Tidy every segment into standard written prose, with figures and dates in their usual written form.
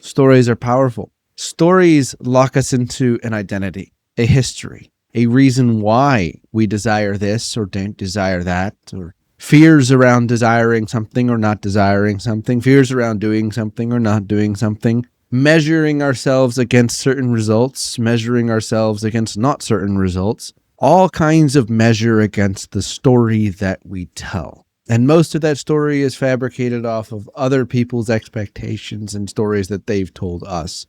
Stories are powerful. Stories lock us into an identity, a history, a reason why we desire this or don't desire that, or fears around desiring something or not desiring something, fears around doing something or not doing something, measuring ourselves against certain results, measuring ourselves against not certain results, all kinds of measure against the story that we tell. And most of that story is fabricated off of other people's expectations and stories that they've told us,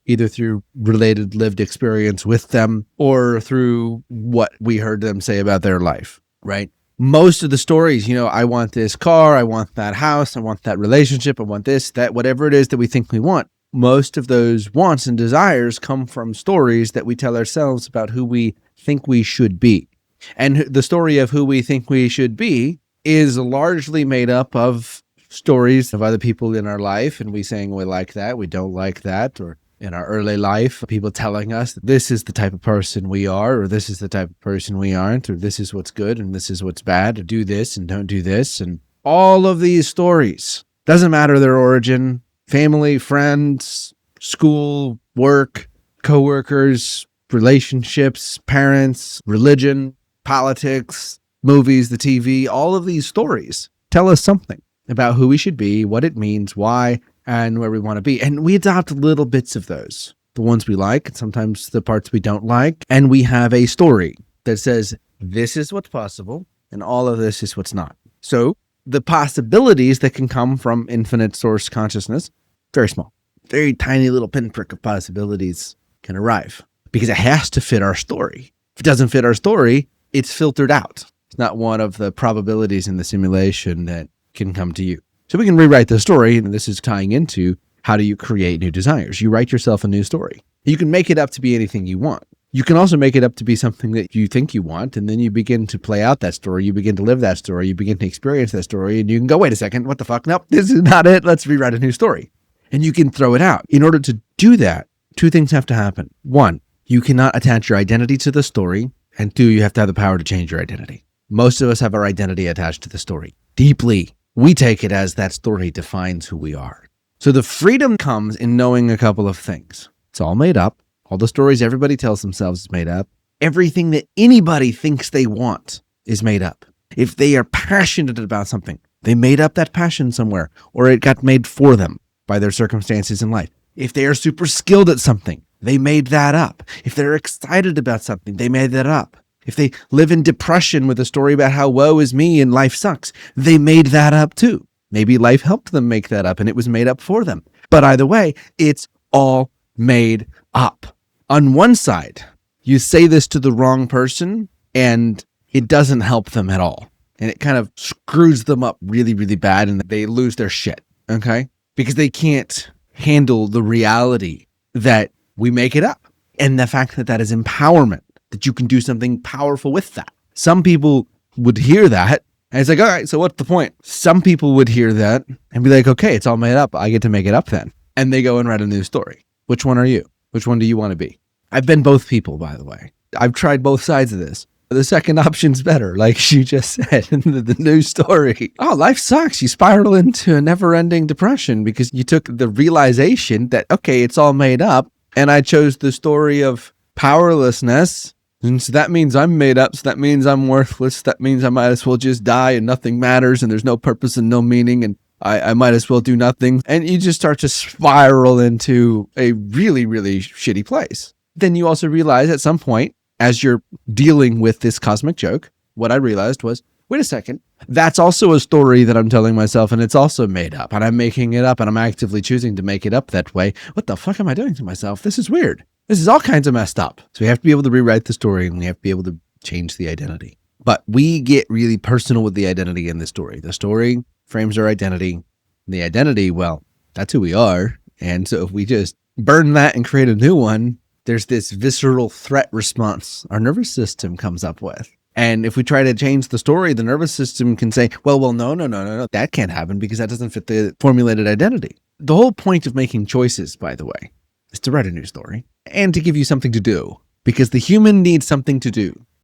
either through related lived experience with them or through what we heard them say about their life, right? Most of the stories, I want this car, I want that house, I want that relationship, I want this, that, whatever it is that we think we want. Most of those wants and desires come from stories that we tell ourselves about who we think we should be. And the story of who we think we should be is largely made up of stories of other people in our life, and we saying we like that, we don't like that, or in our early life, people telling us that this is the type of person we are, or this is the type of person we aren't, or this is what's good and this is what's bad, or do this and don't do this. And all of these stories, doesn't matter their origin, family, friends, school, work, coworkers, relationships, parents, religion, politics, movies, the TV, all of these stories tell us something about who we should be, what it means, why, and where we want to be. And we adopt little bits of those, the ones we like, and sometimes the parts we don't like. And we have a story that says, this is what's possible, and all of this is what's not. So the possibilities that can come from infinite source consciousness, very small, very tiny little pinprick of possibilities can arrive because it has to fit our story. If it doesn't fit our story, it's filtered out. It's not one of the probabilities in the simulation that can come to you. So we can rewrite the story, and this is tying into how do you create new desires. You write yourself a new story. You can make it up to be anything you want. You can also make it up to be something that you think you want, and then you begin to play out that story. You begin to live that story. You begin to experience that story, and you can go, wait a second, what the fuck? Nope, this is not it. Let's rewrite a new story. And you can throw it out. In order to do that, two things have to happen. One, you cannot attach your identity to the story, and two, you have to have the power to change your identity. Most of us have our identity attached to the story. Deeply, we take it as that story defines who we are. So the freedom comes in knowing a couple of things. It's all made up. All the stories everybody tells themselves is made up. Everything that anybody thinks they want is made up. If they are passionate about something, they made up that passion somewhere, or it got made for them by their circumstances in life. If they are super skilled at something, they made that up. If they're excited about something, they made that up. If they live in depression with a story about how woe is me and life sucks, they made that up too. Maybe life helped them make that up and it was made up for them. But either way, it's all made up. On one side, you say this to the wrong person and it doesn't help them at all. And it kind of screws them up really, really bad and they lose their shit, okay? Because they can't handle the reality that we make it up. And the fact that that is empowerment, that you can do something powerful with that. Some people would hear that and it's like, all right, so what's the point? Some people would hear that and be like, okay, it's all made up. I get to make it up then. And they go and write a new story. Which one are you? Which one do you want to be? I've been both people, by the way. I've tried both sides of this. The second option's better, like she just said in the new story. Oh, life sucks. You spiral into a never-ending depression because you took the realization that, okay, it's all made up. And I chose the story of powerlessness. And so that means I'm made up. So that means I'm worthless. That means I might as well just die and nothing matters and there's no purpose and no meaning and I might as well do nothing. And you just start to spiral into a really, really shitty place. Then you also realize at some point, as you're dealing with this cosmic joke, what I realized was, wait a second, that's also a story that I'm telling myself and it's also made up and I'm making it up and I'm actively choosing to make it up that way. What the fuck am I doing to myself? This is weird. This is all kinds of messed up. So we have to be able to rewrite the story and we have to be able to change the identity. But we get really personal with the identity in the story. The story frames our identity. The identity, well, that's who we are. And so if we just burn that and create a new one, there's this visceral threat response our nervous system comes up with. And if we try to change the story, the nervous system can say, well, no, that can't happen because that doesn't fit the formulated identity. The whole point of making choices, by the way, is to write a new story and to give you something to do because the human needs something to do.